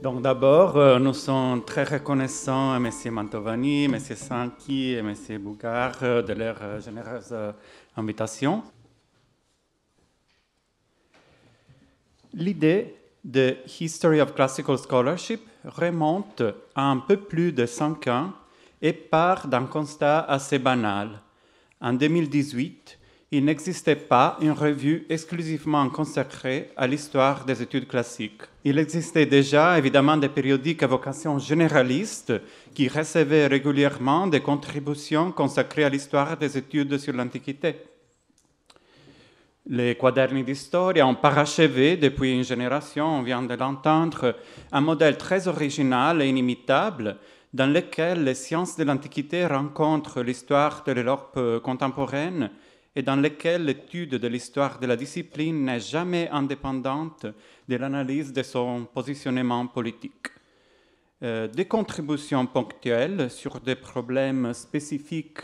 Donc d'abord, nous sommes très reconnaissants à M. Mantovani, M. Sanchi et M. Bougard de leur généreuse invitation. L'idée de History of Classical Scholarship remonte à un peu plus de 5 ans et part d'un constat assez banal. En 2018, il n'existait pas une revue exclusivement consacrée à l'histoire des études classiques. Il existait déjà évidemment des périodiques à vocation généraliste qui recevaient régulièrement des contributions consacrées à l'histoire des études sur l'Antiquité. Les quaderni d'histoire ont parachevé depuis une génération, on vient de l'entendre, un modèle très original et inimitable dans lequel les sciences de l'Antiquité rencontrent l'histoire de l'Europe contemporaine et dans lequel l'étude de l'histoire de la discipline n'est jamais indépendante de l'analyse de son positionnement politique. Des contributions ponctuelles sur des problèmes spécifiques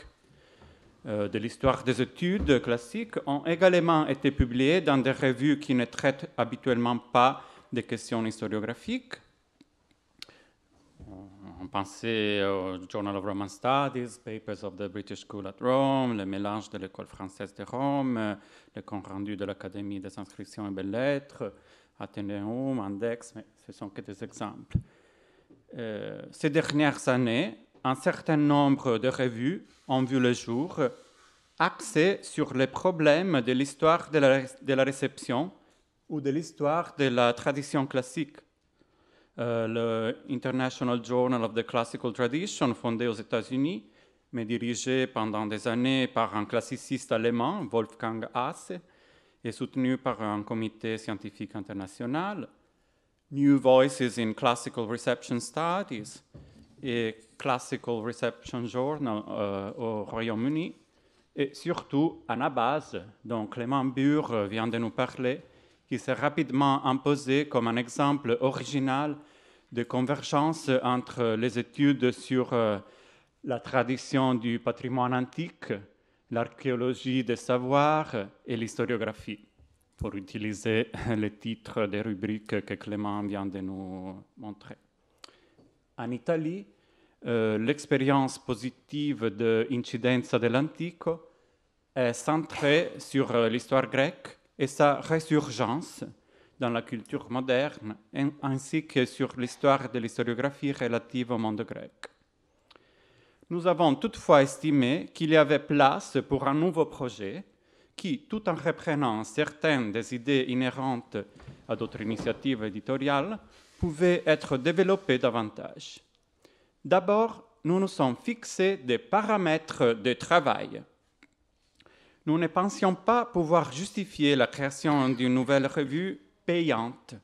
de l'histoire des études classiques ont également été publiées dans des revues qui ne traitent habituellement pas des questions historiographiques. On pensait au Journal of Roman Studies, Papers of the British School at Rome, le mélange de l'école française de Rome, le compte rendu de l'Académie des inscriptions et belles-lettres, Athénéum, Index, mais ce sont que des exemples. Ces dernières années, un certain nombre de revues ont vu le jour axées sur les problèmes de l'histoire de la réception ou de l'histoire de la tradition classique. Le International Journal of the Classical Tradition, fondé aux États-Unis, mais dirigé pendant des années par un classiciste allemand, Wolfgang Haase, et soutenu par un comité scientifique international. New Voices in Classical Reception Studies et Classical Reception Journal au Royaume-Uni, et surtout Anabase, dont Clément Bure vient de nous parler, qui s'est rapidement imposé comme un exemple original de convergence entre les études sur la tradition du patrimoine antique, l'archéologie des savoirs et l'historiographie, pour utiliser les titres des rubriques que Clément vient de nous montrer. En Italie, l'expérience positive de Incidenza dell'Antico est centrée sur l'histoire grecque et sa résurgence dans la culture moderne, ainsi que sur l'histoire de l'historiographie relative au monde grec. Nous avons toutefois estimé qu'il y avait place pour un nouveau projet qui, tout en reprenant certaines des idées inhérentes à d'autres initiatives éditoriales, pouvait être développé davantage. D'abord, nous nous sommes fixés des paramètres de travail. Nous ne pensions pas pouvoir justifier la création d'une nouvelle revue payante,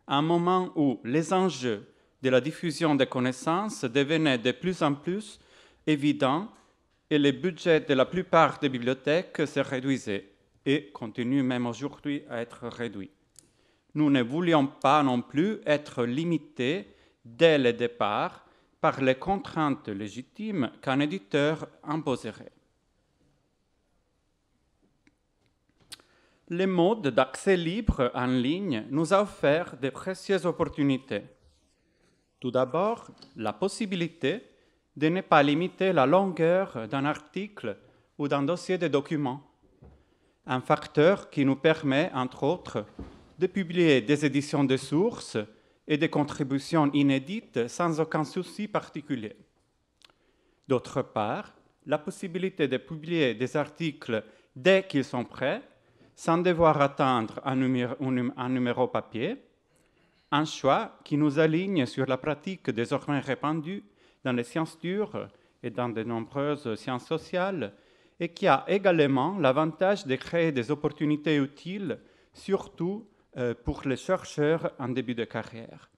à un moment où les enjeux de la diffusion des connaissances devenaient de plus en plus évidents et les budgets de la plupart des bibliothèques se réduisaient et continuent même aujourd'hui à être réduits. Nous ne voulions pas non plus être limités dès le départ par les contraintes légitimes qu'un éditeur imposerait. Le mode d'accès libre en ligne nous a offert de précieuses opportunités. Tout d'abord, la possibilité de ne pas limiter la longueur d'un article ou d'un dossier de documents, un facteur qui nous permet, entre autres, de publier des éditions de sources et des contributions inédites sans aucun souci particulier. D'autre part, la possibilité de publier des articles dès qu'ils sont prêts, sans devoir attendre un numéro papier, un choix qui nous aligne sur la pratique désormais répandue dans les sciences dures et dans de nombreuses sciences sociales, et qui a également l'avantage de créer des opportunités utiles, surtout pour les chercheurs en début de carrière.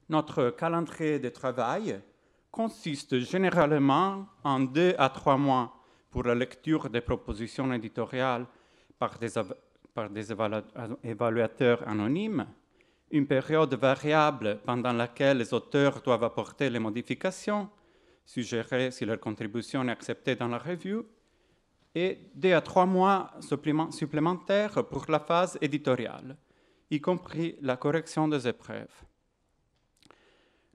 Notre calendrier de travail consiste généralement en 2 à 3 mois pour la lecture des propositions éditoriales par des évaluateurs anonymes, une période variable pendant laquelle les auteurs doivent apporter les modifications, suggérer si leur contribution est acceptée dans la revue, et 2 à 3 mois supplémentaires pour la phase éditoriale, y compris la correction des épreuves.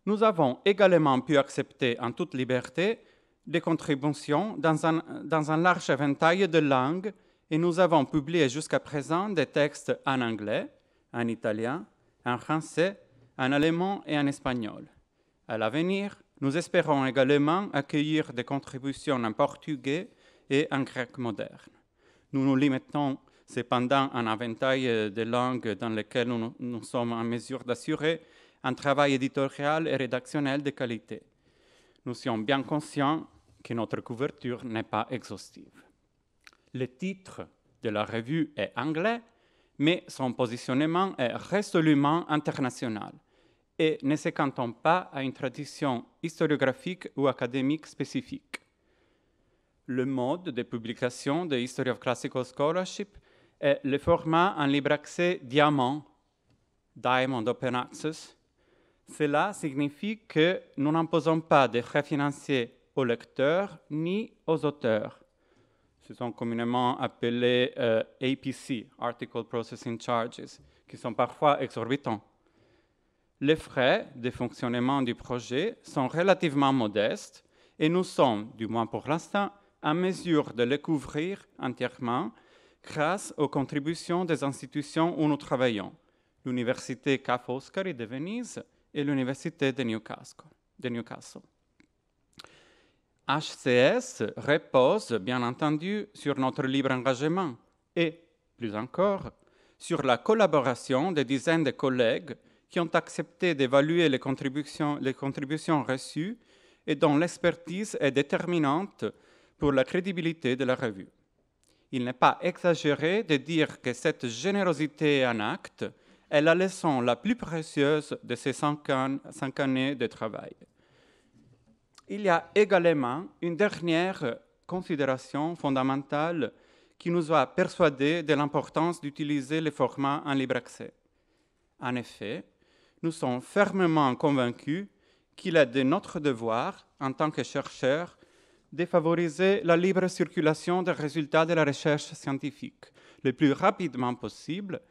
nous avons également pu accepter en toute liberté des contributions dans un large éventail de langues et nous avons publié jusqu'à présent des textes en anglais, en italien, en français, en allemand et en espagnol. À l'avenir, nous espérons également accueillir des contributions en portugais et en grec moderne. Nous nous limitons cependant à un éventail de langues dans lesquelles nous sommes en mesure d'assurer un travail éditorial et rédactionnel de qualité. Nous sommes bien conscients que notre couverture n'est pas exhaustive. Le titre de la revue est anglais, mais son positionnement est résolument international et ne se cantonne pas à une tradition historiographique ou académique spécifique. Le mode de publication de History of Classical Scholarship est le format en libre accès Diamond Open Access. Cela signifie que nous n'imposons pas de frais financiers aux lecteurs ni aux auteurs. Ce sont communément appelés APC, Article Processing Charges, qui sont parfois exorbitants. Les frais de fonctionnement du projet sont relativement modestes et nous sommes, du moins pour l'instant, en mesure de les couvrir entièrement grâce aux contributions des institutions où nous travaillons, l'Université Ca' Foscari de Venise et l'Université de Newcastle. HCS repose, bien entendu, sur notre libre engagement et, plus encore, sur la collaboration des dizaines de collègues qui ont accepté d'évaluer les contributions reçues et dont l'expertise est déterminante pour la crédibilité de la revue. Il n'est pas exagéré de dire que cette générosité en acte est la leçon la plus précieuse de ces 5 années de travail. Il y a également une dernière considération fondamentale qui nous a persuadés de l'importance d'utiliser les formats en libre accès. En effet, nous sommes fermement convaincus qu'il est de notre devoir, en tant que chercheurs, de favoriser la libre circulation des résultats de la recherche scientifique le plus rapidement possible,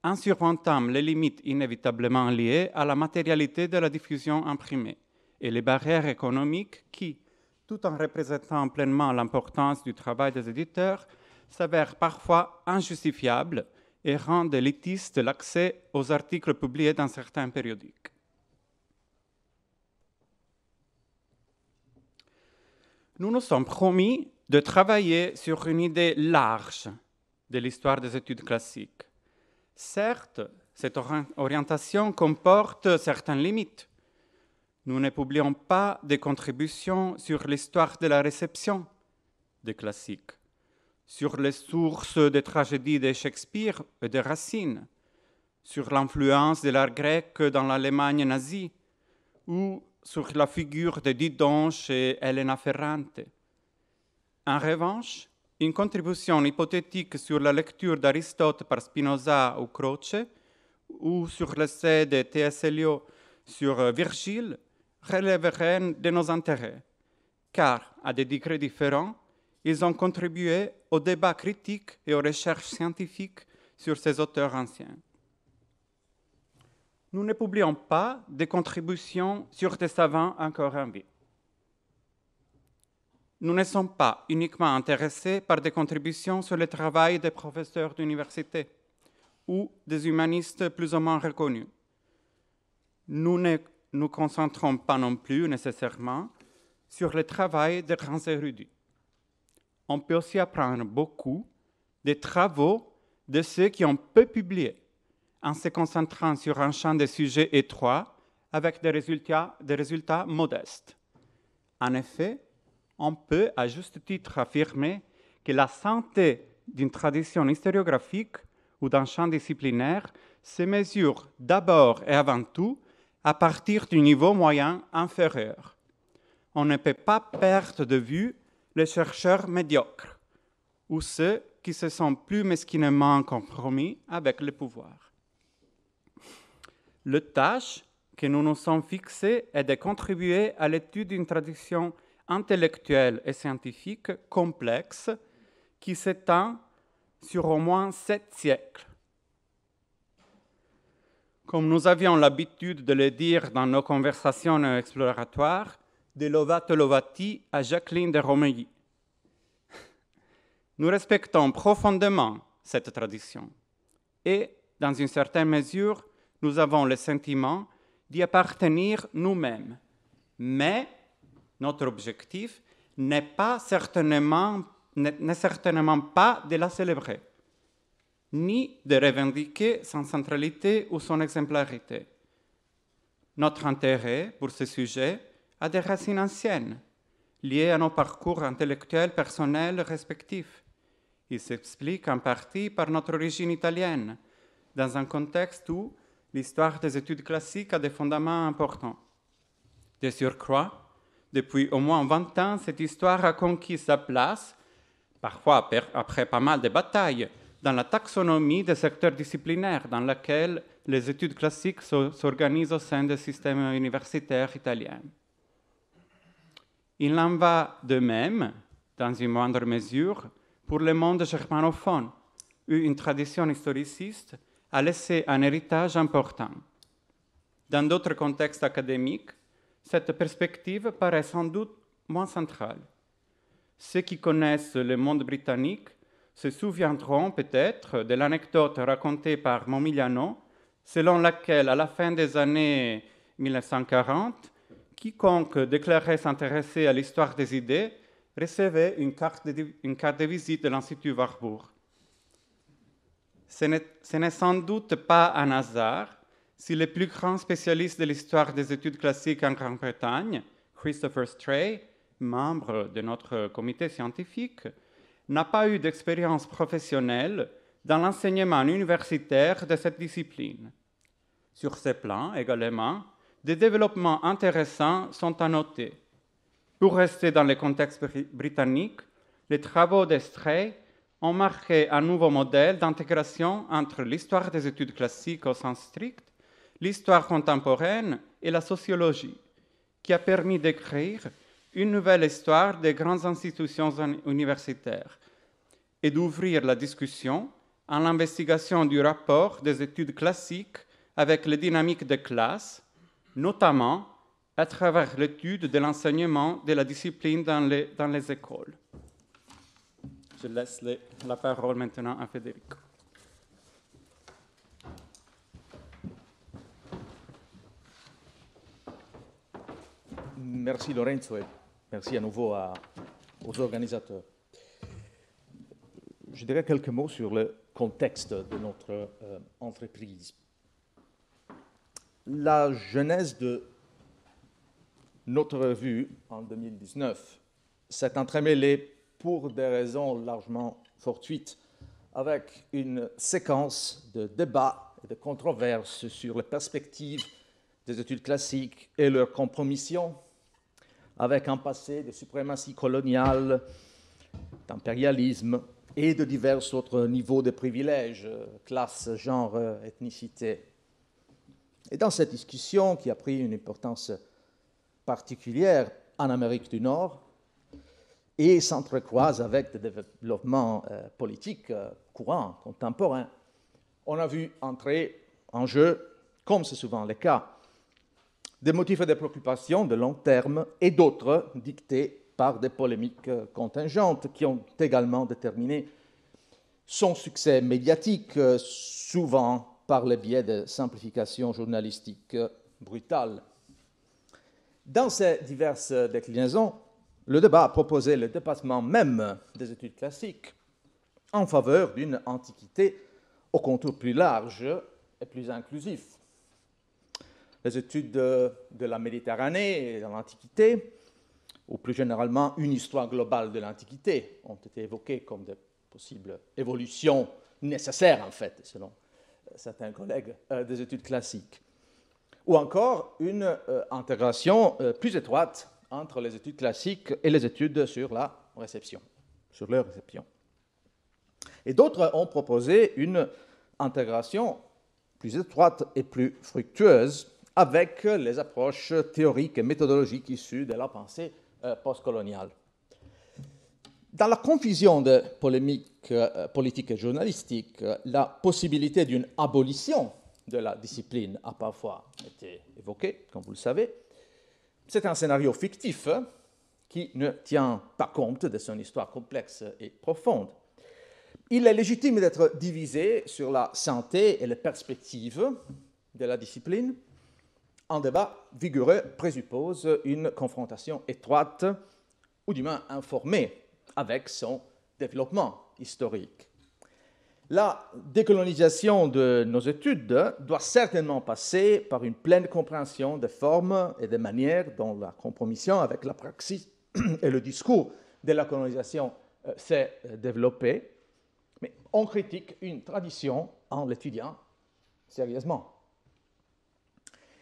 en surmontant les limites inévitablement liées à la matérialité de la diffusion imprimée et les barrières économiques qui, tout en représentant pleinement l'importance du travail des éditeurs, s'avèrent parfois injustifiables et rendent élitiste l'accès aux articles publiés dans certains périodiques. Nous nous sommes promis de travailler sur une idée large de l'histoire des études classiques. Certes, cette orientation comporte certaines limites. Nous ne publions pas de contributions sur l'histoire de la réception des classiques, sur les sources des tragédies de Shakespeare et de Racine, sur l'influence de l'art grec dans l'Allemagne nazie, ou sur la figure de Didon chez Elena Ferrante. En revanche, une contribution hypothétique sur la lecture d'Aristote par Spinoza ou Croce, ou sur l'essai de T.S. Eliot sur Virgile, relèverait de nos intérêts, car, à des degrés différents, ils ont contribué au débat critique et aux recherches scientifiques sur ces auteurs anciens. Nous ne publions pas de contributions sur des savants encore en vie. Nous ne sommes pas uniquement intéressés par des contributions sur le travail des professeurs d'université ou des humanistes plus ou moins reconnus. Nous ne nous concentrons pas non plus nécessairement sur le travail des grands érudits. On peut aussi apprendre beaucoup des travaux de ceux qui ont peu publié, en se concentrant sur un champ de sujets étroits avec des résultats modestes. En effet, on peut à juste titre affirmer que la santé d'une tradition historiographique ou d'un champ disciplinaire se mesure d'abord et avant tout à partir du niveau moyen inférieur. On ne peut pas perdre de vue les chercheurs médiocres ou ceux qui se sont plus mesquinement compromis avec le pouvoir. La tâche que nous nous sommes fixée est de contribuer à l'étude d'une tradition intellectuelle et scientifique complexe qui s'étend sur au moins 7 siècles. Comme nous avions l'habitude de le dire dans nos conversations exploratoires, de Lovato Lovati à Jacqueline de Romilly. Nous respectons profondément cette tradition et, dans une certaine mesure, nous avons le sentiment d'y appartenir nous-mêmes. Mais notre objectif n'est certainement pas de la célébrer, ni de revendiquer son centralité ou son exemplarité. Notre intérêt pour ce sujet a des racines anciennes, liées à nos parcours intellectuels personnels respectifs. Il s'explique en partie par notre origine italienne, dans un contexte où l'histoire des études classiques a des fondements importants. De surcroît, depuis au moins 20 ans, cette histoire a conquis sa place, parfois après pas mal de batailles, dans la taxonomie des secteurs disciplinaires dans laquelle les études classiques s'organisent au sein du système universitaire italien. Il en va de même, dans une moindre mesure, pour le monde germanophone, où une tradition historiciste a laissé un héritage important. Dans d'autres contextes académiques, cette perspective paraît sans doute moins centrale. Ceux qui connaissent le monde britannique se souviendront peut-être de l'anecdote racontée par Momigliano, selon laquelle, à la fin des années 1940, quiconque déclarait s'intéresser à l'histoire des idées recevait une carte de visite de l'Institut Warburg. Ce n'est sans doute pas un hasard si le plus grand spécialiste de l'histoire des études classiques en Grande-Bretagne, Christopher Stray, membre de notre comité scientifique, n'a pas eu d'expérience professionnelle dans l'enseignement universitaire de cette discipline. Sur ce plan, également, des développements intéressants sont à noter. Pour rester dans le contexte britannique, les travaux de Stray ont marqué un nouveau modèle d'intégration entre l'histoire des études classiques au sens strict, l'histoire contemporaine et la sociologie, qui a permis d'écrire une nouvelle histoire des grandes institutions universitaires et d'ouvrir la discussion en l'investigation du rapport des études classiques avec les dynamiques de classe, notamment à travers l'étude de l'enseignement de la discipline dans les écoles. Je laisse la parole maintenant à Federico. Merci Lorenzo et merci à nouveau aux organisateurs. Je dirais quelques mots sur le contexte de notre entreprise. La genèse de notre revue en 2019 s'est entremêlée pour des raisons largement fortuites avec une séquence de débats et de controverses sur les perspectives des études classiques et leur compromission avec un passé de suprématie coloniale, d'impérialisme et de divers autres niveaux de privilèges, classe, genre, ethnicité. Et dans cette discussion, qui a pris une importance particulière en Amérique du Nord et s'entrecroise avec des développements politiques courants, contemporains, on a vu entrer en jeu, comme c'est souvent le cas, des motifs et des préoccupations de long terme et d'autres dictés par des polémiques contingentes qui ont également déterminé son succès médiatique, souvent par le biais de simplifications journalistiques brutales. Dans ces diverses déclinaisons, le débat a proposé le dépassement même des études classiques en faveur d'une antiquité au contour plus large et plus inclusif. Les études de la Méditerranée et de l'Antiquité, ou plus généralement une histoire globale de l'Antiquité, ont été évoquées comme de possibles évolutions nécessaires, en fait, selon certains collègues des études classiques. Ou encore une intégration plus étroite entre les études classiques et les études sur la réception, sur leur réception. Et d'autres ont proposé une intégration plus étroite et plus fructueuse avec les approches théoriques et méthodologiques issues de la pensée postcoloniale. Dans la confusion de polémiques politiques et journalistiques, la possibilité d'une abolition de la discipline a parfois été évoqué, comme vous le savez. C'est un scénario fictif qui ne tient pas compte de son histoire complexe et profonde. Il est légitime d'être divisé sur la santé et les perspectives de la discipline. Un débat vigoureux présuppose une confrontation étroite, ou du moins informée, avec son développement historique. La décolonisation de nos études doit certainement passer par une pleine compréhension des formes et des manières dont la compromission avec la praxis et le discours de la colonisation s'est développé, mais on critique une tradition en l'étudiant sérieusement.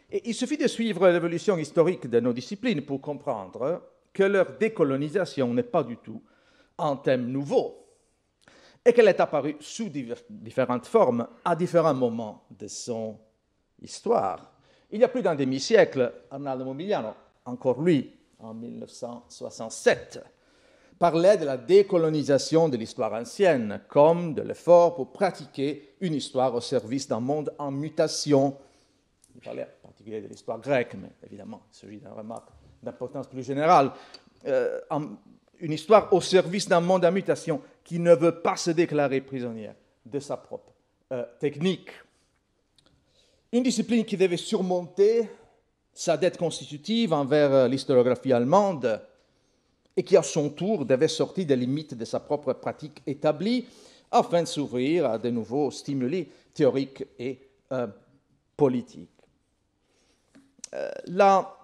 Et il suffit de suivre l'évolution historique de nos disciplines pour comprendre que leur décolonisation n'est pas du tout un thème nouveau et qu'elle est apparue sous différentes formes à différents moments de son histoire. Il y a plus d'un demi-siècle, Arnaldo Momigliano, encore lui, en 1967, parlait de la décolonisation de l'histoire ancienne comme de l'effort pour pratiquer une histoire au service d'un monde en mutation. Il parlait en particulier de l'histoire grecque, mais évidemment, il s'agit d'une remarque d'importance plus générale. Une histoire au service d'un monde en mutation qui ne veut pas se déclarer prisonnière de sa propre technique. Une discipline qui devait surmonter sa dette constitutive envers l'historiographie allemande et qui, à son tour, devait sortir des limites de sa propre pratique établie afin de s'ouvrir à de nouveaux stimuli théoriques et politiques. La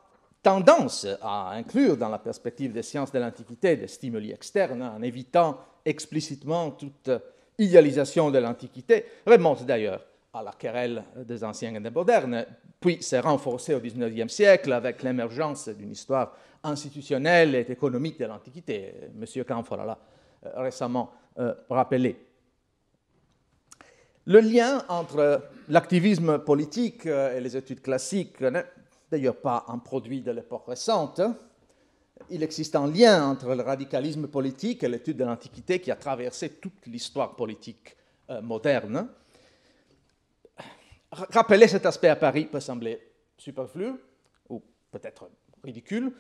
tendance à inclure dans la perspective des sciences de l'Antiquité des stimuli externes, en évitant explicitement toute idéalisation de l'Antiquité, remonte d'ailleurs à la querelle des anciens et des modernes, puis s'est renforcée au XIXe siècle avec l'émergence d'une histoire institutionnelle et économique de l'Antiquité. M. Kampfer l'a récemment rappelé. Le lien entre l'activisme politique et les études classiques n'est d'ailleurs pas un produit de l'époque récente. Il existe un lien entre le radicalisme politique et l'étude de l'Antiquité qui a traversé toute l'histoire politique moderne. Rappeler cet aspect à Paris peut sembler superflu ou peut-être ridicule.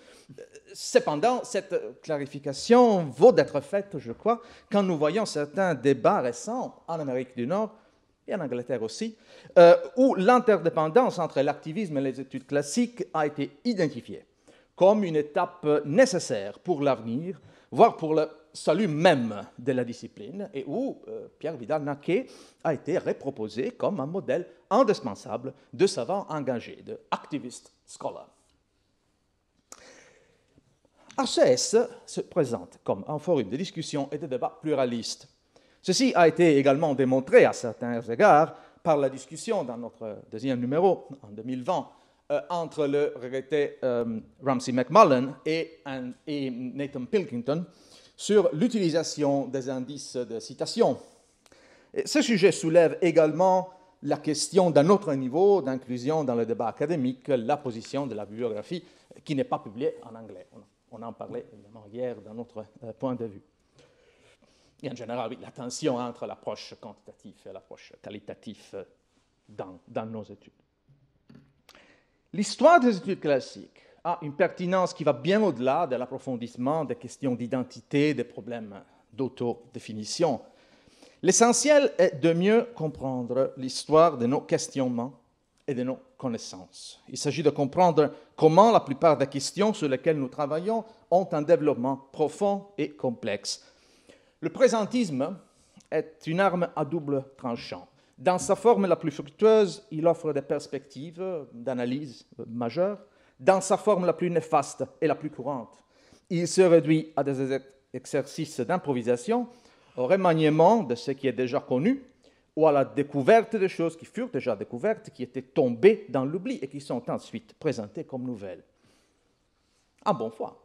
Cependant, cette clarification vaut d'être faite, je crois, quand nous voyons certains débats récents en Amérique du Nord et en Angleterre aussi, où l'interdépendance entre l'activisme et les études classiques a été identifiée comme une étape nécessaire pour l'avenir, voire pour le salut même de la discipline, et où Pierre Vidal-Naquet a été reproposé comme un modèle indispensable de savant engagé, de activist scholar. HCS se présente comme un forum de discussion et de débat pluraliste. Ceci a été également démontré à certains égards par la discussion dans notre deuxième numéro en 2020 entre le regretté Ramsay MacMullen et Nathan Pilkington sur l'utilisation des indices de citation. Et ce sujet soulève également la question d'un autre niveau d'inclusion dans le débat académique, la position de la bibliographie qui n'est pas publiée en anglais. On en parlait évidemment hier d'un autre point de vue. Et en général, oui, la tension entre l'approche quantitative et l'approche qualitative dans nos études. L'histoire des études classiques a une pertinence qui va bien au-delà de l'approfondissement des questions d'identité, des problèmes d'autodéfinition. L'essentiel est de mieux comprendre l'histoire de nos questionnements et de nos connaissances. Il s'agit de comprendre comment la plupart des questions sur lesquelles nous travaillons ont un développement profond et complexe. Le présentisme est une arme à double tranchant. Dans sa forme la plus fructueuse, il offre des perspectives d'analyse majeures. Dans sa forme la plus néfaste et la plus courante, il se réduit à des exercices d'improvisation, au remaniement de ce qui est déjà connu, ou à la découverte de choses qui furent déjà découvertes, qui étaient tombées dans l'oubli et qui sont ensuite présentées comme nouvelles. En bonne foi.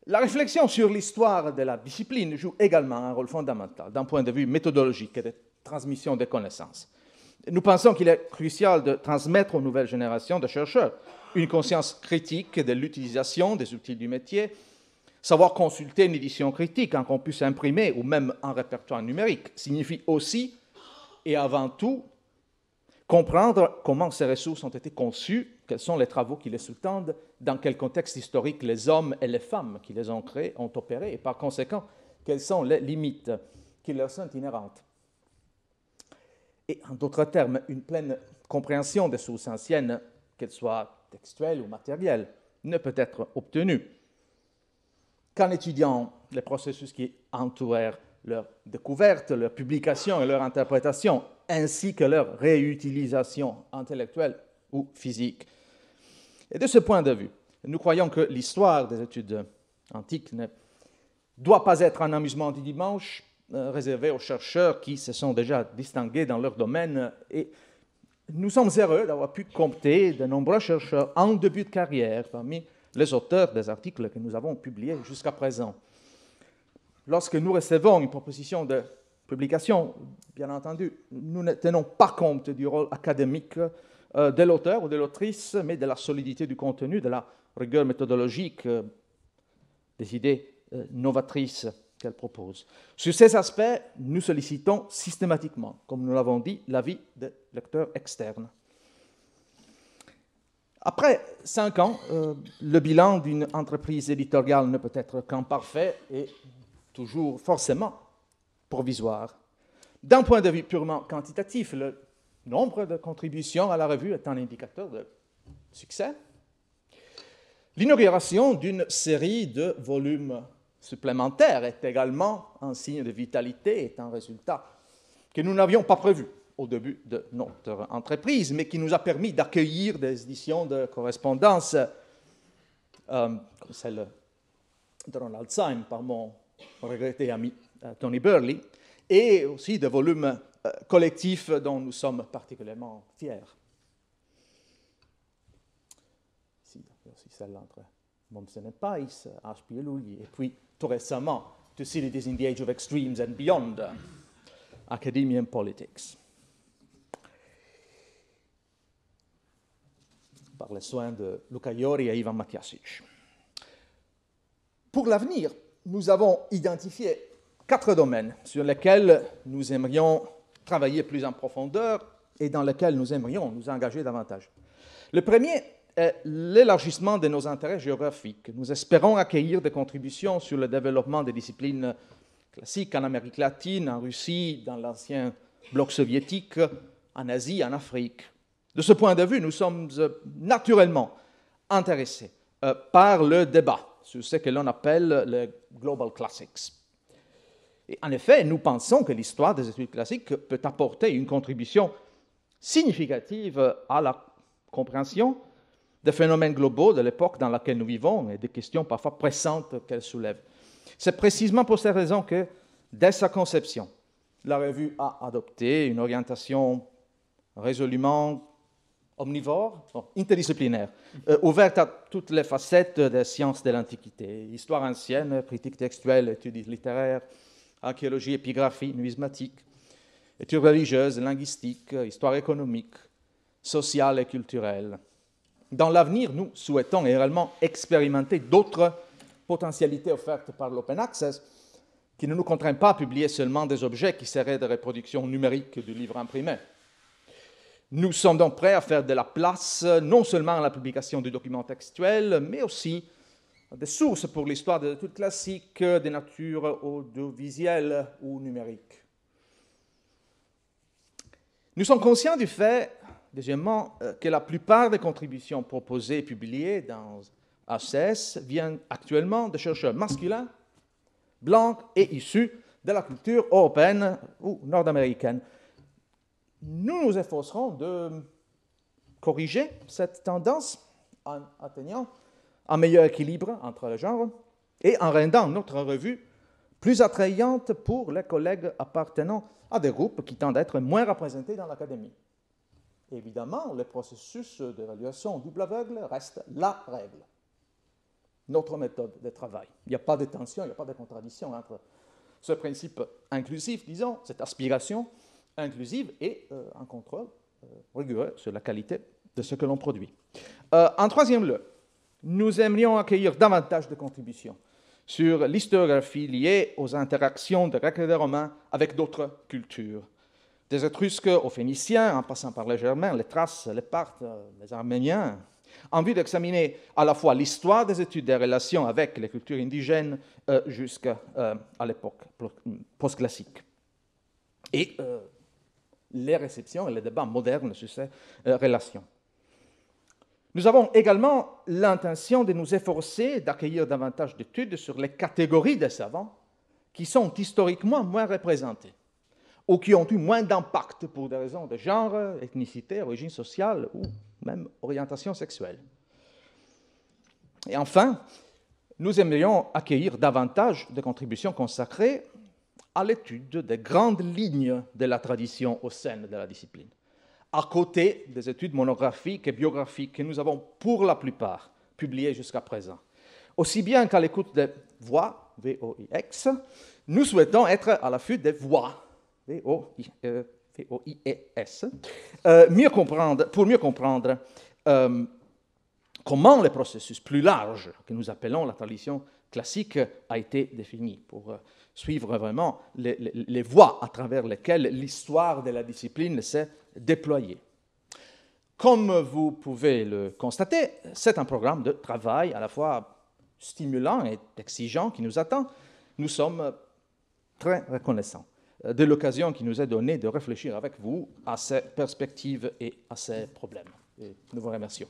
La réflexion sur l'histoire de la discipline joue également un rôle fondamental d'un point de vue méthodologique et de transmission des connaissances. Nous pensons qu'il est crucial de transmettre aux nouvelles générations de chercheurs une conscience critique de l'utilisation des outils du métier, savoir consulter une édition critique, un campus imprimé ou même un répertoire numérique signifie aussi et avant tout comprendre comment ces ressources ont été conçues, quels sont les travaux qui les sous-tendent, dans quel contexte historique les hommes et les femmes qui les ont créés ont opéré, et par conséquent, quelles sont les limites qui leur sont inhérentes. Et en d'autres termes, une pleine compréhension des sources anciennes, qu'elles soient textuelles ou matérielles, ne peut être obtenue qu'en étudiant les processus qui entourèrent leur découverte, leur publication et leur interprétation, ainsi que leur réutilisation intellectuelle ou physique. Et de ce point de vue, nous croyons que l'histoire des études antiques ne doit pas être un amusement du dimanche réservé aux chercheurs qui se sont déjà distingués dans leur domaine. Et nous sommes heureux d'avoir pu compter de nombreux chercheurs en début de carrière parmi les auteurs des articles que nous avons publiés jusqu'à présent. Lorsque nous recevons une proposition de publication, bien entendu, nous ne tenons pas compte du rôle académique de l'auteur ou de l'autrice, mais de la solidité du contenu, de la rigueur méthodologique, des idées novatrices qu'elle propose. Sur ces aspects, nous sollicitons systématiquement, comme nous l'avons dit, l'avis de lecteurs externes. Après 5 ans, le bilan d'une entreprise éditoriale ne peut être qu'imparfait et toujours forcément provisoire. D'un point de vue purement quantitatif, le nombre de contributions à la revue est un indicateur de succès. L'inauguration d'une série de volumes supplémentaires est également un signe de vitalité, est un résultat que nous n'avions pas prévu au début de notre entreprise, mais qui nous a permis d'accueillir des éditions de correspondance, comme celle de Ronald Syme par mon regretté ami Tony Burley, et aussi de volumes collectifs dont nous sommes particulièrement fiers. Ici, aussi celle entre Mommsen et Pais, Ashby et Lully, et puis tout récemment, Thucydides in the Age of Extremes and Beyond, Academia and Politics, par les soins de Luca Iori et Ivan Matjasic. Pour l'avenir, nous avons identifié 4 domaines sur lesquels nous aimerions travailler plus en profondeur et dans lesquels nous aimerions nous engager davantage. Le premier est l'élargissement de nos intérêts géographiques. Nous espérons accueillir des contributions sur le développement des disciplines classiques en Amérique latine, en Russie, dans l'ancien bloc soviétique, en Asie, en Afrique. De ce point de vue, nous sommes naturellement intéressés par le débat sur ce que l'on appelle les Global Classics. Et en effet, nous pensons que l'histoire des études classiques peut apporter une contribution significative à la compréhension des phénomènes globaux de l'époque dans laquelle nous vivons et des questions parfois pressantes qu'elle soulève. C'est précisément pour ces raisons que, dès sa conception, la revue a adopté une orientation résolument omnivore, interdisciplinaire, ouverte à toutes les facettes des sciences de l'Antiquité, histoire ancienne, critique textuelle, études littéraires, archéologie, épigraphie, numismatique, études religieuses, linguistiques, histoire économique, sociale et culturelle. Dans l'avenir, nous souhaitons également expérimenter d'autres potentialités offertes par l'Open Access qui ne nous contraignent pas à publier seulement des objets qui seraient des reproductions numériques du livre imprimé. Nous sommes donc prêts à faire de la place non seulement à la publication de documents textuels, mais aussi des sources pour l'histoire des études classiques de nature audiovisuelle ou numérique. Nous sommes conscients du fait, deuxièmement, que la plupart des contributions proposées et publiées dans HCS viennent actuellement de chercheurs masculins, blancs et issus de la culture européenne ou nord-américaine. Nous nous efforcerons de corriger cette tendance en atteignant un meilleur équilibre entre les genres et en rendant notre revue plus attrayante pour les collègues appartenant à des groupes qui tendent à être moins représentés dans l'académie. Évidemment, le processus d'évaluation double aveugle reste la règle, notre méthode de travail. Il n'y a pas de tension, il n'y a pas de contradiction entre ce principe inclusif, disons, cette aspiration inclusive et un contrôle rigoureux sur la qualité de ce que l'on produit. En troisième lieu, nous aimerions accueillir davantage de contributions sur l'historiographie liée aux interactions des Grecs et des Romains avec d'autres cultures. des Étrusques aux Phéniciens, en passant par les Germains, les Thraces, les Parthes, les Arméniens, en vue d'examiner à la fois l'histoire des études des relations avec les cultures indigènes jusqu'à l'époque post-classique, et les réceptions et les débats modernes sur ces relations. Nous avons également l'intention de nous efforcer d'accueillir davantage d'études sur les catégories des savants qui sont historiquement moins représentées ou qui ont eu moins d'impact pour des raisons de genre, ethnicité, origine sociale ou même orientation sexuelle. Et enfin, nous aimerions accueillir davantage de contributions consacrées à l'étude des grandes lignes de la tradition au sein de la discipline, à côté des études monographiques et biographiques que nous avons pour la plupart publiées jusqu'à présent. Aussi bien qu'à l'écoute des voix, V-O-I-X, nous souhaitons être à l'affût des voix, V-O-I-E-S, pour mieux comprendre comment le processus plus large que nous appelons la tradition classique a été défini, pour suivre vraiment les voies à travers lesquelles l'histoire de la discipline s'est déployée. Comme vous pouvez le constater, c'est un programme de travail à la fois stimulant et exigeant qui nous attend. Nous sommes très reconnaissants de l'occasion qui nous est donnée de réfléchir avec vous à ces perspectives et à ces problèmes. Et nous vous remercions.